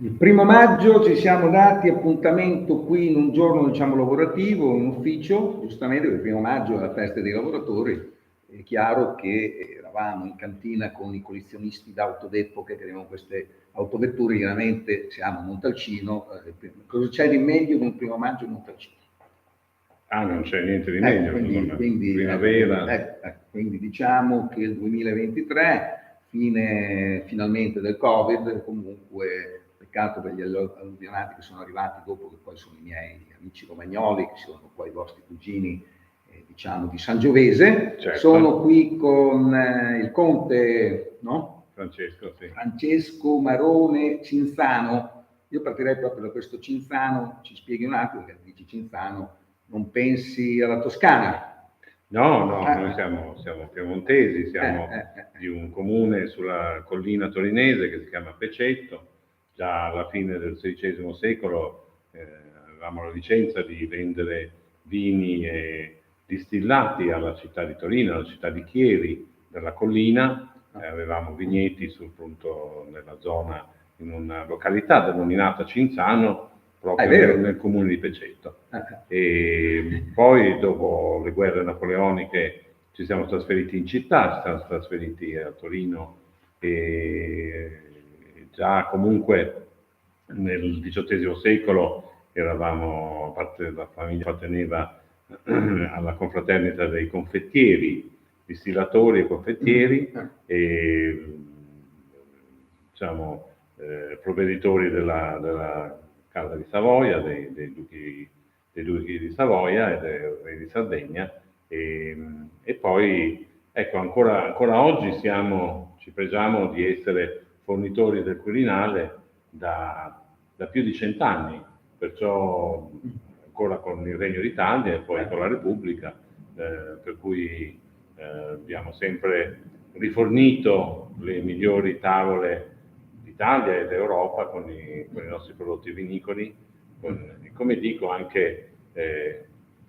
Il 1° maggio ci siamo dati appuntamento qui in un giorno, diciamo, lavorativo, in ufficio, giustamente perché il 1° maggio è la festa dei lavoratori. È chiaro che eravamo in cantina con i collezionisti d'auto d'epoca che avevano queste autovetture, chiaramente siamo a Montalcino. Cosa c'è di meglio di un 1° maggio a Montalcino? Ah, non c'è niente di meglio, primavera. Quindi diciamo che il 2023, fine finalmente del Covid, comunque peccato per gli alluvionati che sono arrivati dopo, che poi sono i miei amici romagnoli, che sono poi i vostri cugini, diciamo, di Sangiovese. Certo. Sono qui con il conte, no? Francesco, sì. Francesco Marone Cinzano. Io partirei proprio da questo Cinzano, ci spieghi un attimo, perché dici Cinzano, non pensi alla Toscana? No, noi siamo piemontesi, siamo di un comune sulla collina torinese che si chiama Pecetto. Già alla fine del XVI secolo avevamo la licenza di vendere vini e distillati alla città di Torino, alla città di Chieri, della collina. Avevamo vigneti appunto nella zona, in una località denominata Cinzano, proprio nel comune di Pecetto. E poi dopo le guerre napoleoniche ci siamo trasferiti in città, ci siamo trasferiti a Torino e già comunque nel XVIII secolo eravamo, la famiglia apparteneva alla confraternita dei confettieri, distillatori e confettieri e diciamo provveditori della Casa di Savoia, dei duchi di Savoia e del re di Sardegna e poi ecco ancora oggi ci pregiamo di essere fornitori del Quirinale da più di 100 anni, perciò ancora con il Regno d'Italia e poi con la Repubblica, per cui abbiamo sempre rifornito le migliori tavole d'Italia e d'Europa con i nostri prodotti vinicoli, come dico anche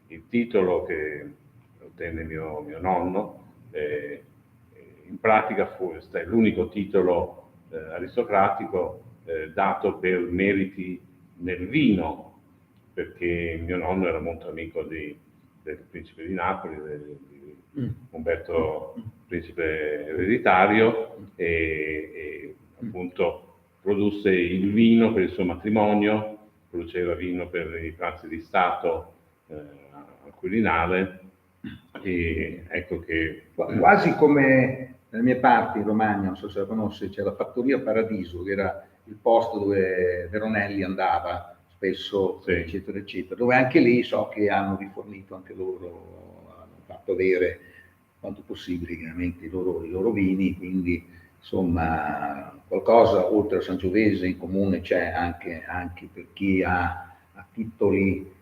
il titolo che ottenne mio nonno, in pratica è l'unico titolo aristocratico dato per meriti nel vino, perché mio nonno era molto amico del principe di Napoli, di Umberto, principe ereditario, e appunto produsse il vino per il suo matrimonio, produceva vino per i pranzi di Stato al Quirinale, e ecco che... Quasi come nelle mie parti in Romagna, non so se la conosci, c'è la Fattoria Paradiso, che era il posto dove Veronelli andava spesso, sì, eccetera, eccetera, dove anche lì so che hanno rifornito anche loro, hanno fatto avere quanto possibile chiaramente i loro vini, quindi insomma qualcosa oltre a Sangiovese in comune c'è anche per chi ha titoli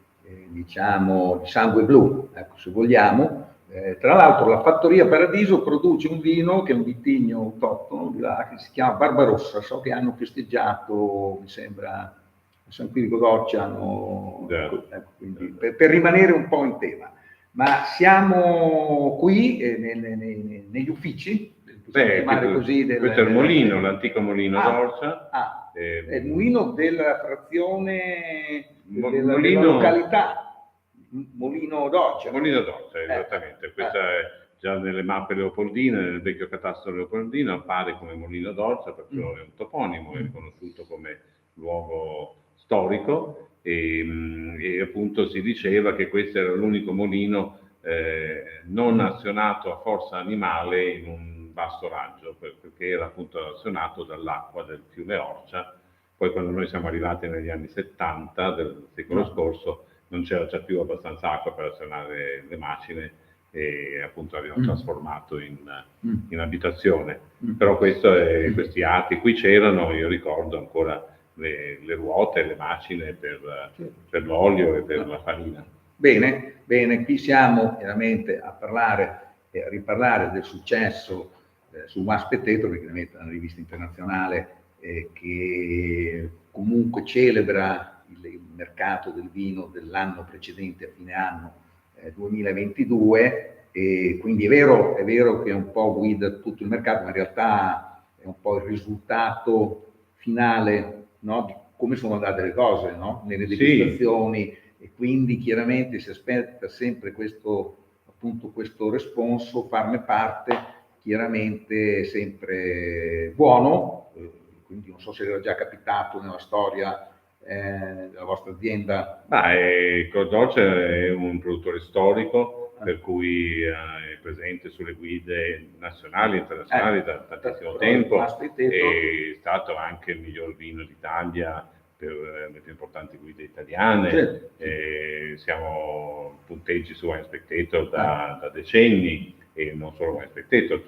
diciamo di sangue blu, ecco, se vogliamo. Tra l'altro la Fattoria Paradiso produce un vino che è un vitigno autoctono di là, che si chiama Barbarossa. So che hanno festeggiato, mi sembra, a San Quirico d'Orcia, ecco, quindi, per rimanere un po' in tema. Ma siamo qui negli uffici, così, questo è il mulino, l'antico mulino d'Orcia. È il mulino della frazione della località. Molino d'Orcia. Molino d'Orcia, esattamente. Questa è già nelle mappe leopoldine, nel vecchio catasto leopoldino, appare come Molino d'Orcia, perché è un toponimo, è riconosciuto come luogo storico e appunto si diceva che questo era l'unico molino non azionato a forza animale in un basso raggio, perché era appunto azionato dall'acqua del fiume Orcia. Poi quando noi siamo arrivati negli anni 70 del secolo scorso non c'era già più abbastanza acqua per azionare le macine e appunto abbiamo trasformato in abitazione. Però questi atti qui c'erano, io ricordo ancora le ruote, le macine per l'olio e per la farina. Bene, qui siamo veramente a parlare e a riparlare del successo su Maspettetto, perché è una rivista internazionale che comunque celebra il mercato del vino dell'anno precedente a fine anno 2022, e quindi è vero che è un po' guida tutto il mercato, ma in realtà è un po' il risultato finale, no, come sono andate le cose, no? Nelle Sì. degustazioni, e quindi chiaramente si aspetta sempre questo, appunto, questo responso, farne parte, chiaramente sempre buono, quindi non so se era già capitato nella storia della vostra azienda. Cordoccia è un produttore storico, per cui è presente sulle guide nazionali e internazionali da tantissimo tempo, è stato anche il miglior vino d'Italia per le più importanti guide italiane. Siamo punteggi su Wine Spectator da decenni, e non solo Wine Spectator,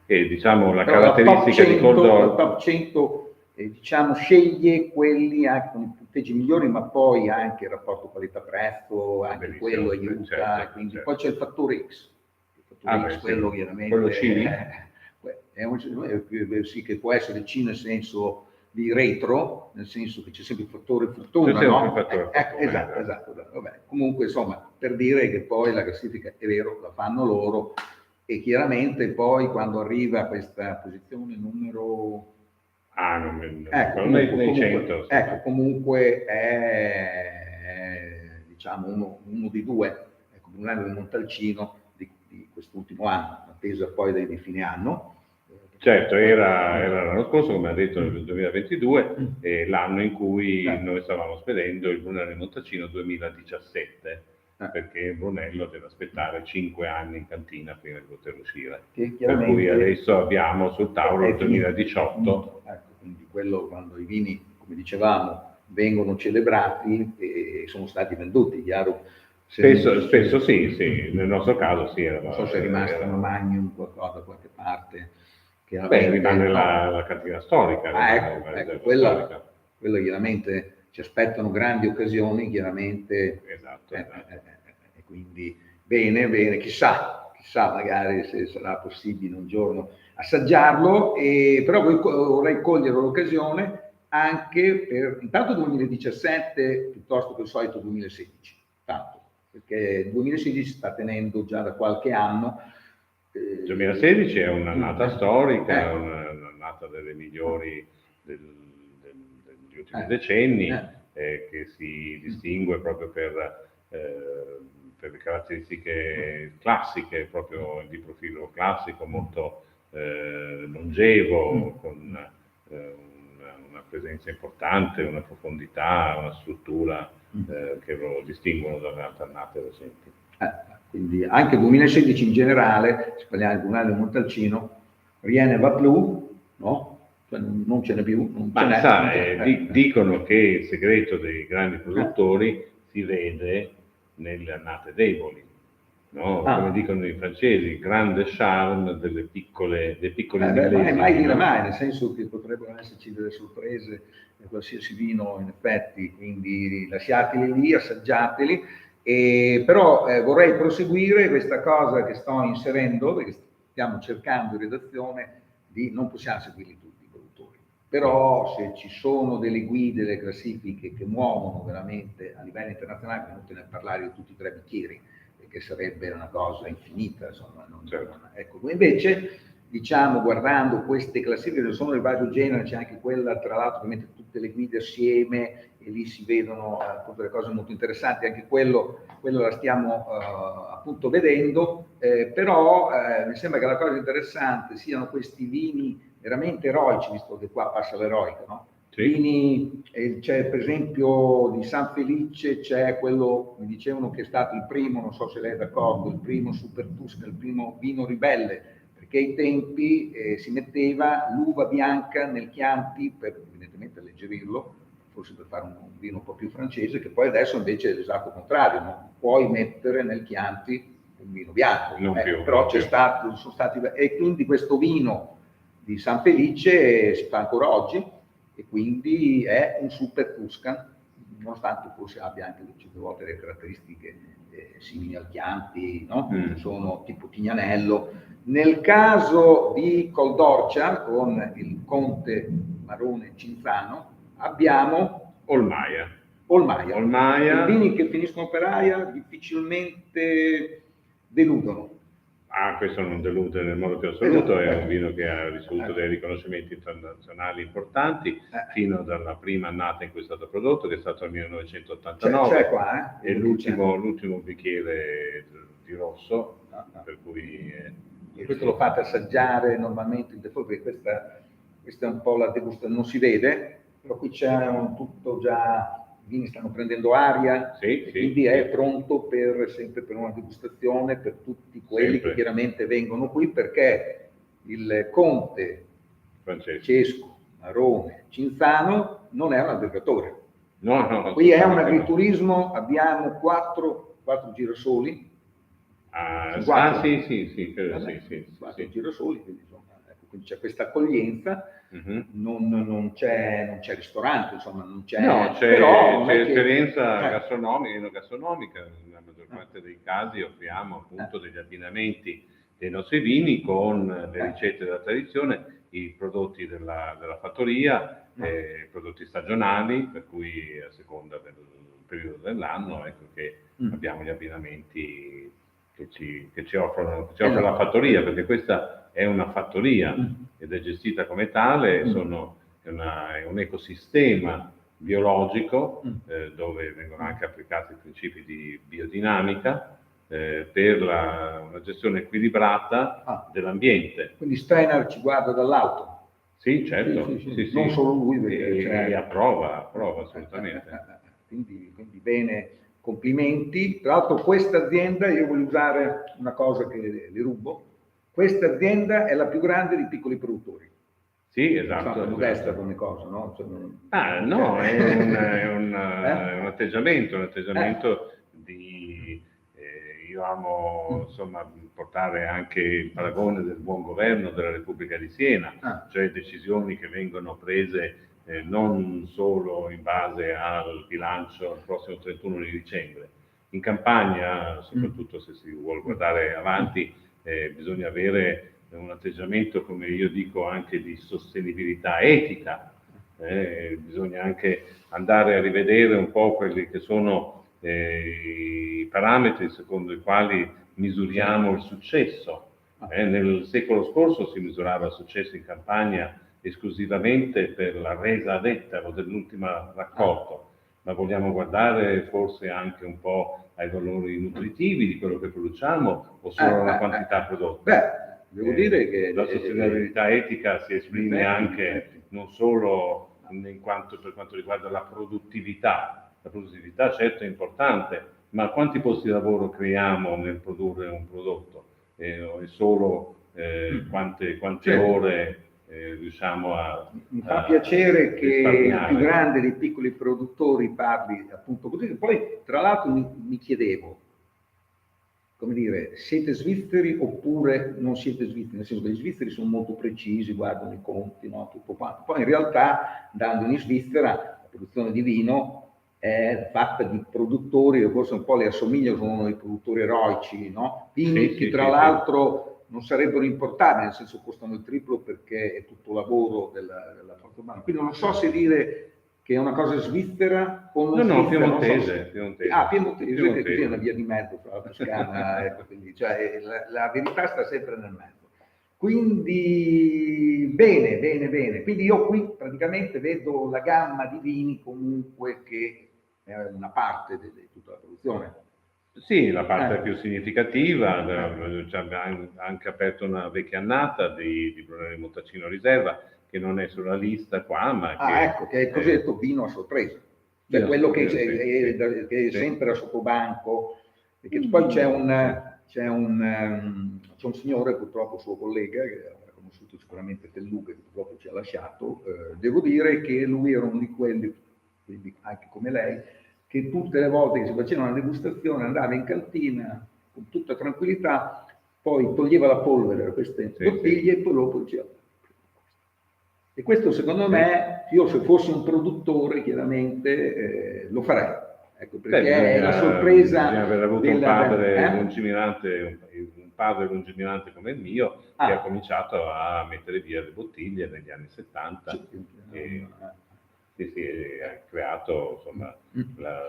diciamo la caratteristica di Cordoccia. Il top 100 diciamo, sceglie quelli anche con i punteggi migliori, ma poi anche il rapporto qualità-prezzo, anche quello aiuta, certo, quindi certo. Poi c'è il fattore X. Quello chiaramente quello C? Sì, che può essere C nel senso di retro, nel senso che c'è sempre il fattore fortuna, no? Esatto. Vabbè. Comunque, insomma, per dire che poi la classifica, è vero, la fanno loro, e chiaramente poi quando arriva a questa posizione numero... comunque è diciamo uno dei due, Brunello del Montalcino di quest'ultimo anno, attesa poi di fine anno. Certo, era l'anno scorso, come ha detto, nel 2022, l'anno in cui noi stavamo spedendo il Brunello del Montalcino 2017, perché il Brunello deve aspettare 5 anni in cantina prima di poter uscire. Per cui adesso abbiamo sul tavolo il 2018. Quindi quello, quando i vini, come dicevamo, vengono celebrati e sono stati venduti, chiaro. Spesso sì, nel nostro caso sì. Non so se è rimasta una Magnum, qualcosa da qualche parte. Rimane la cantina storica. Quello chiaramente ci aspettano grandi occasioni, chiaramente. Esatto. E quindi bene, chissà magari se sarà possibile un giorno assaggiarlo, però vorrei cogliere l'occasione anche per intanto 2017 piuttosto che il solito 2016, tanto, perché il 2016 sta tenendo già da qualche anno. Il 2016 è un'annata storica, un'annata delle migliori degli ultimi decenni, che si distingue proprio per le caratteristiche classiche, proprio di profilo classico, molto longevo, con una presenza importante, una profondità, una struttura che lo distinguono dalle altre annate recenti. Quindi anche il 2016 in generale, se parliamo del Brunello del Montalcino, rien ne va più, no? Cioè, non ce n'è più. Dicono che il segreto dei grandi produttori si vede nelle annate deboli, no? Come dicono i francesi, grande charme dei piccoli millesimi. Mai dire mai, nel senso che potrebbero esserci delle sorprese in qualsiasi vino, in effetti, quindi lasciateli lì, assaggiateli. Però vorrei proseguire questa cosa che sto inserendo, perché stiamo cercando in redazione non possiamo seguirli tutti i produttori, però se ci sono delle guide, delle classifiche che muovono veramente a livello internazionale, non te ne parlare di tutti i 3 bicchieri, perché sarebbe una cosa infinita, insomma. Ecco, invece, diciamo, guardando queste classifiche, che sono di vario genere, c'è anche quella, tra l'altro, che mette tutte le guide assieme, e lì si vedono appunto delle cose molto interessanti, anche quello la stiamo appunto vedendo, però mi sembra che la cosa interessante siano questi vini veramente eroici, visto che qua passa l'eroica, no? Sì. Vini, c'è per esempio di San Felice, c'è quello, mi dicevano che è stato il primo, non so se lei è d'accordo, il primo Super Tusca, il primo vino ribelle, perché ai tempi si metteva l'uva bianca nel Chianti per evidentemente alleggerirlo, forse per fare un vino un po' più francese, che poi adesso invece è l'esatto contrario, non puoi mettere nel Chianti un vino bianco, però sono stati, e quindi questo vino di San Felice si fa ancora oggi, e quindi è un Super Tuscan, nonostante forse abbia anche certe volte le caratteristiche simili al Chianti, no? Sono tipo Tignanello. Nel caso di Coldorcia, con il Conte Marone Cinzano, abbiamo Olmaia. I vini che finiscono per aia difficilmente deludono. Questo non delude nel modo più assoluto, è un vino che ha ricevuto dei riconoscimenti internazionali importanti, fino dalla prima annata in cui è stato prodotto, che è stato nel 1989, c'è qua, e l'ultimo bicchiere di rosso, per cui... e questo lo fate assaggiare normalmente in default, perché questa è un po' la degustazione, non si vede, però qui c'è tutto già, i vini stanno prendendo aria, sì, quindi è pronto sempre per una degustazione per tutti quelli che chiaramente vengono qui, perché il conte Francesco Marone Cinzano non è un albergatore. No, qui è un agriturismo, abbiamo quattro girasoli. Sì, credo sì. Girasoli, quindi, insomma, quindi c'è questa accoglienza, non c'è ristorante, insomma, non c'è... No, c'è esperienza gastronomica, enogastronomica, nella maggior parte dei casi offriamo appunto degli abbinamenti dei nostri vini con le ricette della tradizione, i prodotti della fattoria, prodotti stagionali, per cui a seconda del periodo dell'anno, ecco che abbiamo gli abbinamenti che ci offre la fattoria, perché questa è una fattoria ed è gestita come tale, è un ecosistema biologico dove vengono anche applicati i principi di biodinamica per una gestione equilibrata dell'ambiente. Quindi Steiner ci guarda dall'auto. Sì, certo. Sì. Non solo lui, e approva assolutamente. Quindi bene, complimenti. Tra l'altro questa azienda, io voglio usare una cosa che le rubo, questa azienda è la più grande dei piccoli produttori. Sì, esatto. È modesta come cosa, no? No, è un atteggiamento di... io amo, insomma, portare anche il paragone del buon governo della Repubblica di Siena, cioè decisioni che vengono prese non solo in base al bilancio al prossimo 31 di dicembre. In campagna, soprattutto se si vuole guardare avanti, bisogna avere un atteggiamento, come io dico, anche di sostenibilità etica. Bisogna anche andare a rivedere un po' quelli che sono i parametri secondo i quali misuriamo il successo. Nel secolo scorso si misurava il successo in campagna esclusivamente per la resa ad ettaro dell'ultima raccolta, ma vogliamo guardare forse anche un po' ai valori nutritivi di quello che produciamo o solo alla quantità prodotta? Devo dire che la sostenibilità etica si esprime anche non solo per quanto riguarda la produttività. La produttività certo è importante, ma quanti posti di lavoro creiamo nel produrre un prodotto? E solo quante ore riusciamo a... Mi fa piacere che il più grande dei piccoli produttori parli appunto così. Poi tra l'altro mi chiedevo, come dire, siete svizzeri oppure non siete svizzeri? Nel senso che gli svizzeri sono molto precisi, guardano i conti, no? Tutto quanto. Poi in realtà, andando in Svizzera, la produzione di vino è fatta di produttori, che forse un po' le assomigliano, sono dei produttori eroici, no? Vini che tra l'altro non sarebbero importabili, nel senso costano il triplo perché è tutto lavoro della forza umana. Quindi non so se dire che è una cosa svizzera o non no, svizzera. piemontese. Piemontese, così è una via di mezzo fra la Toscana, ecco, quindi, cioè, la verità sta sempre nel mezzo. Quindi bene. Quindi io qui praticamente vedo la gamma di vini comunque che è una parte di tutta la produzione. Sì, la parte più significativa, ci abbiamo anche aperto una vecchia annata di Brunello Montalcino Riserva, che non è sulla lista qua, ma che... ecco, che è il cosiddetto vino a sorpresa. Cioè quello che è sempre a sottobanco, perché poi c'è un signore, purtroppo suo collega, che ha conosciuto sicuramente Telluga, che purtroppo ci ha lasciato. Devo dire che lui era uno di quelli, quindi anche come lei, che tutte le volte che si faceva una degustazione andava in cantina con tutta tranquillità, poi toglieva la polvere da queste bottiglie e poi dopo diceva. E questo secondo me, io se fossi un produttore chiaramente lo farei, ecco, perché è la sorpresa. Bisogna aver avuto un padre lungimirante come il mio, che ha cominciato a mettere via le bottiglie negli anni 70 e ha creato insomma la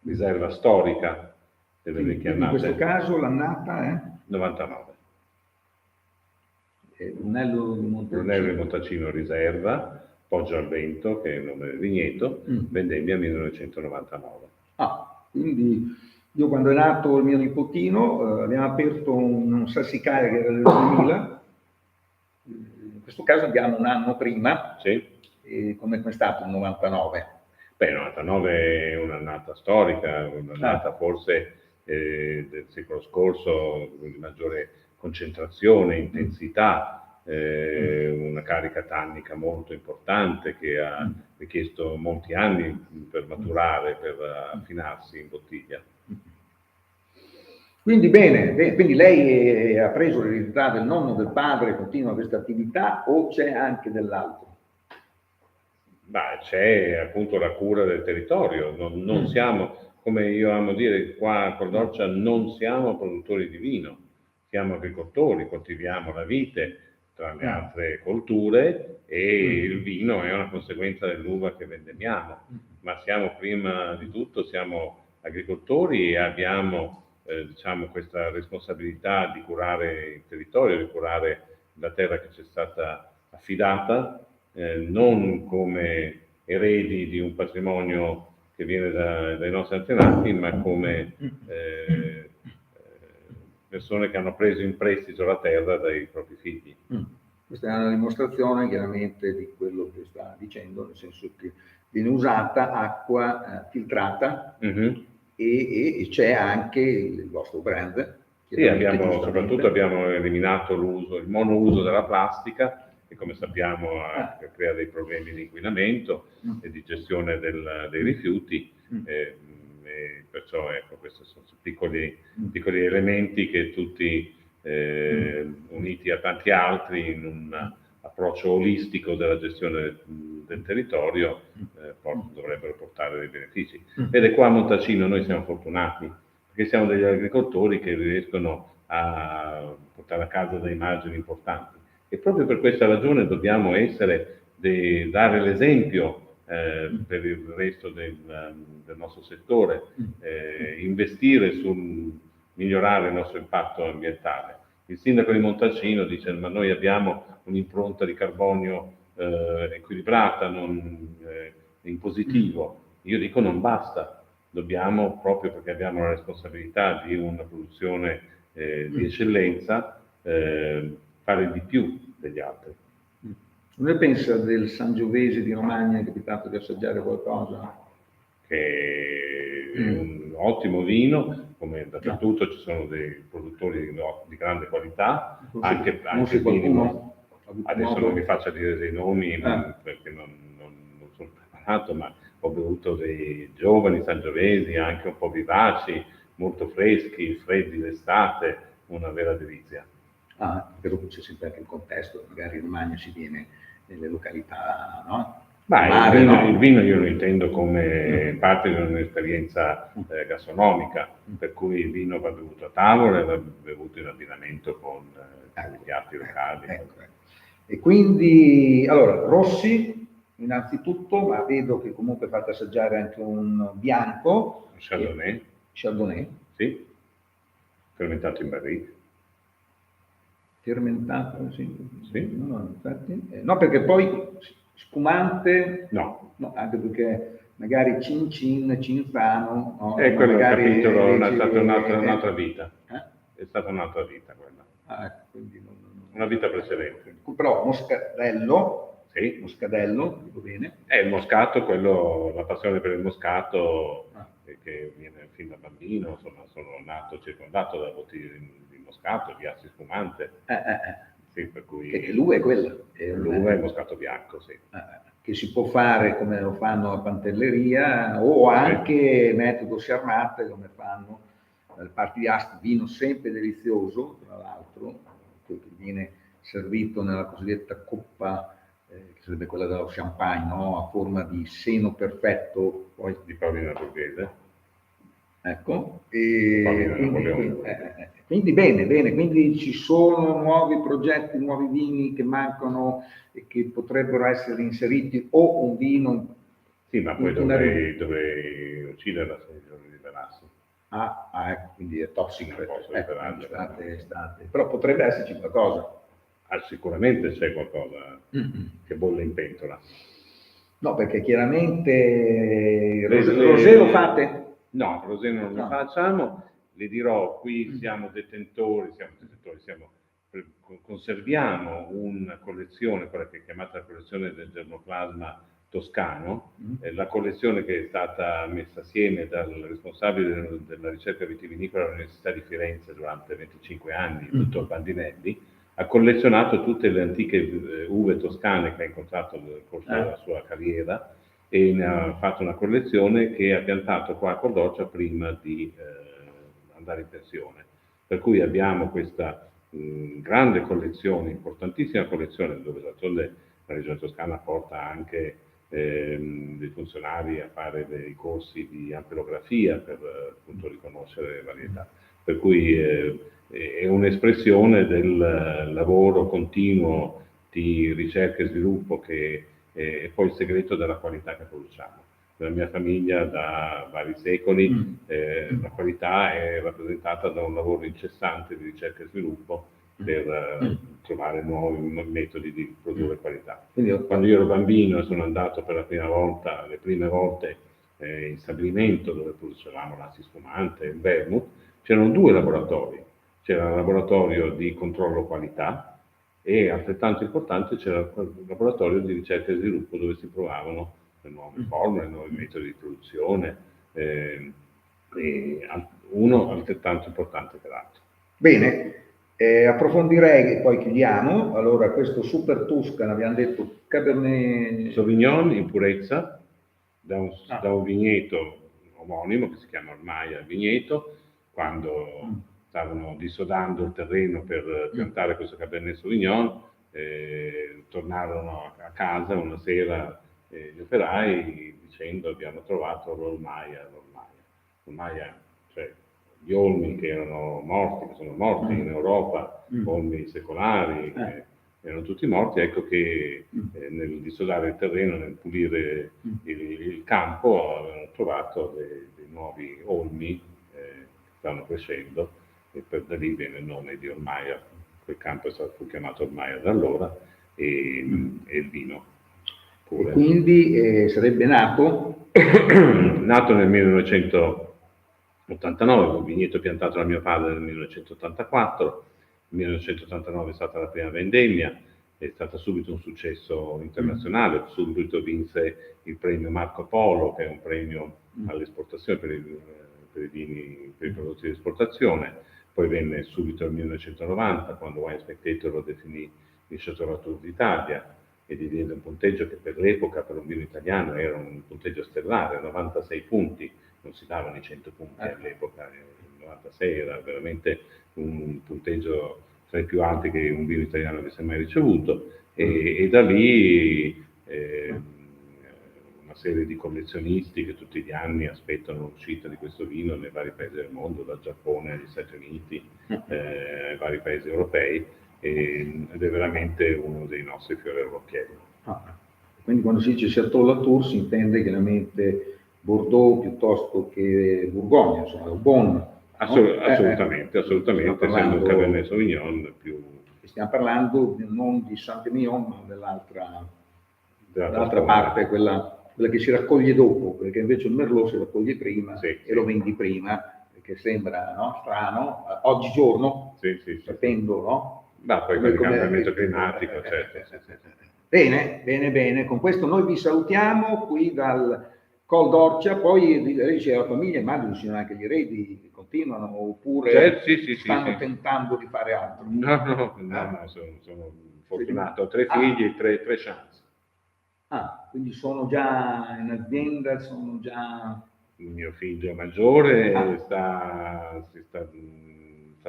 riserva storica delle vecchie in questo annate. caso l'annata è 99. Brunello di Brunello di Montalcino. Montalcino riserva, Poggio al Vento, che è il nome del vigneto, vendemmia 1999. Quindi io quando è nato il mio nipotino abbiamo aperto un salsicaio che era del 2000, in questo caso andiamo un anno prima, Sì. e come è stato il 99? Beh, il 99 è un'annata storica, un'annata forse del secolo scorso di maggiore concentrazione, intensità, una carica tannica molto importante che ha richiesto molti anni per maturare, per affinarsi in bottiglia. Quindi bene, quindi lei ha preso l'eredità del nonno, del padre, continua questa attività o c'è anche dell'altro? Beh, c'è appunto la cura del territorio, non siamo, come io amo dire qua a Cordoccia, non siamo produttori di vino, siamo agricoltori, coltiviamo la vite tra le altre colture e il vino è una conseguenza dell'uva che vendemmiamo, ma siamo prima di tutto, siamo agricoltori e abbiamo diciamo, questa responsabilità di curare il territorio, di curare la terra che ci è stata affidata, non come eredi di un patrimonio che viene dai nostri antenati, ma come persone che hanno preso in prestito la terra dai propri figli. Questa è una dimostrazione chiaramente di quello che sta dicendo, nel senso che viene usata acqua filtrata e c'è anche il vostro brand. Sì, soprattutto abbiamo eliminato il monouso della plastica, che come sappiamo crea dei problemi di inquinamento e di gestione dei rifiuti, e perciò ecco, questi sono piccoli elementi che tutti uniti a tanti altri in un approccio olistico della gestione del territorio dovrebbero portare dei benefici. Vede, qua a Montalcino noi siamo fortunati, perché siamo degli agricoltori che riescono a portare a casa dei margini importanti e proprio per questa ragione dobbiamo dare l'esempio per il resto del nostro settore, investire sul migliorare il nostro impatto ambientale. Il sindaco di Montalcino dice: ma noi abbiamo un'impronta di carbonio equilibrata, in positivo. Io dico non basta, dobbiamo, proprio perché abbiamo la responsabilità di una produzione di eccellenza, fare di più degli altri. Come pensa del Sangiovese di Romagna? È capitato di assaggiare qualcosa? Che è un ottimo vino, come dappertutto ci sono dei produttori di grande qualità, anche vini. Adesso non mi faccia dire dei nomi perché non sono preparato, ma ho bevuto dei giovani sangiovesi, anche un po' vivaci, molto freschi, freddi d'estate, una vera delizia. Però c'è sempre anche il contesto, magari in Romagna si viene nelle località, no? Il vino io lo intendo come parte di un'esperienza gastronomica, per cui il vino va bevuto a tavola e va bevuto in abbinamento con i piatti locali. E quindi, allora, rossi innanzitutto, ma vedo che comunque fate assaggiare anche un bianco. Chardonnay. Chardonnay. Sì, fermentato in barrique. Fermentato, sì. No, infatti, no, perché poi spumante, no, anche perché magari Cinzano, no? Quello magari il capitolo è stata un'altra vita, è stata un'altra vita quella, quindi una vita precedente. Però Moscadello, sì. Moscadello, dico bene. Il moscato, la passione per il moscato che viene fin da bambino, insomma, sono nato circondato da bottiglie di moscato, di assi spumante. Sì, per cui che l'uva è quella. L'uva è il moscato bianco, sì. Che si può fare come lo fanno a Pantelleria o anche metodo Charmat come fanno dalle parti di Asti, vino sempre delizioso, tra l'altro, che viene servito nella cosiddetta coppa, che sarebbe quella dello champagne, no? A forma di seno perfetto. Poi di Paolina Borghese. Ecco, quindi bene, quindi ci sono nuovi progetti, nuovi vini che mancano e che potrebbero essere inseriti o un vino. Sì, ma poi dovrei ucciderla se io lo rivelassi. Ecco, quindi è tossica. Non posso Ecco, riparare. però potrebbe esserci qualcosa. Sicuramente c'è qualcosa che bolle in pentola. No, perché chiaramente il Le- rosé lo fate? No, il rosé non lo No. facciamo. Le dirò, qui siamo conserviamo una collezione, quella che è chiamata la collezione del germoplasma toscano, la collezione che è stata messa assieme dal responsabile della ricerca vitivinicola all'Università di Firenze durante 25 anni, il dottor Bandinelli, ha collezionato tutte le antiche uve toscane che ha incontrato nel corso della sua carriera e ne ha fatto una collezione che ha piantato qua a Cordoccia prima di andare in pensione. Per cui abbiamo questa grande collezione, importantissima collezione, dove d'altronde la Regione Toscana porta anche dei funzionari a fare dei corsi di ampelografia per appunto riconoscere le varietà. Per cui è un'espressione del lavoro continuo di ricerca e sviluppo che è poi il segreto della qualità che produciamo. Nella mia famiglia da vari secoli la qualità è rappresentata da un lavoro incessante di ricerca e sviluppo per trovare nuovi metodi di produrre qualità. Quando io ero bambino e sono andato per la prima volta, le prime volte in stabilimento dove producevamo l'assi spumante e il vermouth, c'erano due laboratori. C'era il laboratorio di controllo qualità e altrettanto importante c'era il laboratorio di ricerca e sviluppo dove si provavano le nuove formule, i nuovi metodi di produzione, e uno altrettanto importante che l'altro. Bene, approfondirei e poi chiudiamo. Allora, questo Super Tuscan, abbiamo detto Cabernet Sauvignon in purezza, da un vigneto omonimo che si chiama ormai al vigneto, quando stavano dissodando il terreno per piantare questo Cabernet Sauvignon, tornarono a casa una sera gli operai dicendo abbiamo trovato l'ormaia, cioè gli olmi che erano morti, che sono morti in Europa, olmi secolari, erano tutti morti, ecco che nel dissodare il terreno, nel pulire il campo, avevano trovato dei nuovi olmi che stanno crescendo e da lì viene il nome di Ormaia. Quel campo fu chiamato Ormaia da allora e il vino pure. E quindi sarebbe nato nel 1989, un vigneto piantato da mio padre nel 1984. Nel 1989 è stata la prima vendemmia, è stata subito un successo internazionale, subito vinse il premio Marco Polo, che è un premio all'esportazione per i vini, per i prodotti di esportazione. Poi venne subito nel 1990, quando Wine Spectator lo definì il Chateau Latour d'Italia, e diede un punteggio che per l'epoca, per un vino italiano, era un punteggio stellare, 96 punti, non si davano i 100 punti all'epoca, il 96 era veramente un punteggio tra i più alti che un vino italiano avesse mai ricevuto, e da lì una serie di collezionisti che tutti gli anni aspettano l'uscita di questo vino nei vari paesi del mondo, dal Giappone agli Stati Uniti, ai vari paesi europei, ed è veramente uno dei nostri fiori all'occhiello. Quindi quando si dice Chateau Latour si intende chiaramente Bordeaux piuttosto che Bourgogne, insomma, o Beaune. Assolutamente, essendo un Cabernet Sauvignon più... Stiamo parlando non di Saint-Emilion, ma dell'altra parte, quella che si raccoglie dopo, perché invece il Merlot si raccoglie prima lo vendi prima, perché sembra strano, oggigiorno, sapendo, no? Poi con il cambiamento climatico, certo. Bene, con questo noi vi salutiamo qui dal Col d'Orcia, poi dice la famiglia, immagino siano anche gli eredi, continuano oppure stanno tentando di fare altro? No, sono fortunato, ho 3 figli e 3 chance. Quindi sono già in azienda, sono già... Il mio figlio maggiore sta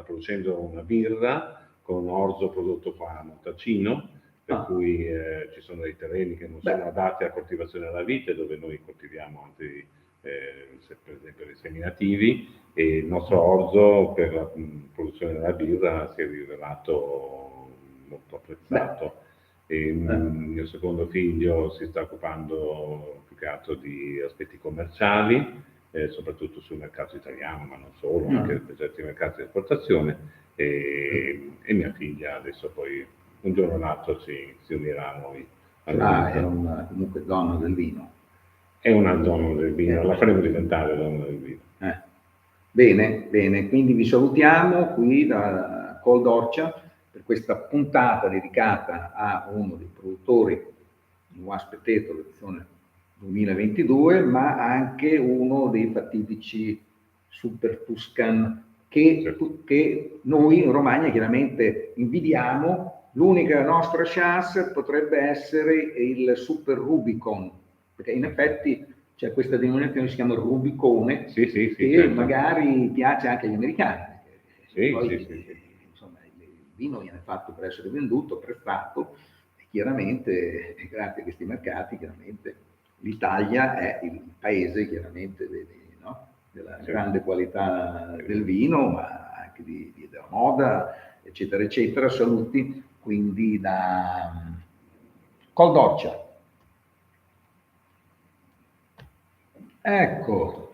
producendo una birra con orzo prodotto qua a Montalcino, per cui ci sono dei terreni che non sono adatti alla coltivazione della vite, dove noi coltiviamo altri, per esempio dei seminativi, e il nostro orzo per la produzione della birra si è rivelato molto apprezzato. E il mio secondo figlio si sta occupando più che altro di aspetti commerciali, soprattutto sul mercato italiano, ma non solo, anche per certi mercati di esportazione, e mia figlia adesso poi un giorno o l'altro si unirà a noi. È una comunque donna del vino. È una donna del vino, la faremo diventare donna del vino. Bene, bene, quindi vi salutiamo qui da Col d'Orcia per questa puntata dedicata a uno dei produttori di Wasp Potato, edizione 2022, ma anche uno dei fatidici Super Tuscan che noi in Romagna chiaramente invidiamo. L'unica nostra chance potrebbe essere il Super Rubicon, perché in effetti c'è questa denominazione che si chiama Rubicone, che certo, magari piace anche agli americani. Poi, insomma, il vino viene fatto per essere venduto, apprezzato, e chiaramente grazie a questi mercati, chiaramente l'Italia è il paese chiaramente della grande qualità del vino, ma anche della moda, eccetera, eccetera. Saluti quindi da Col d'Orcia. Ecco.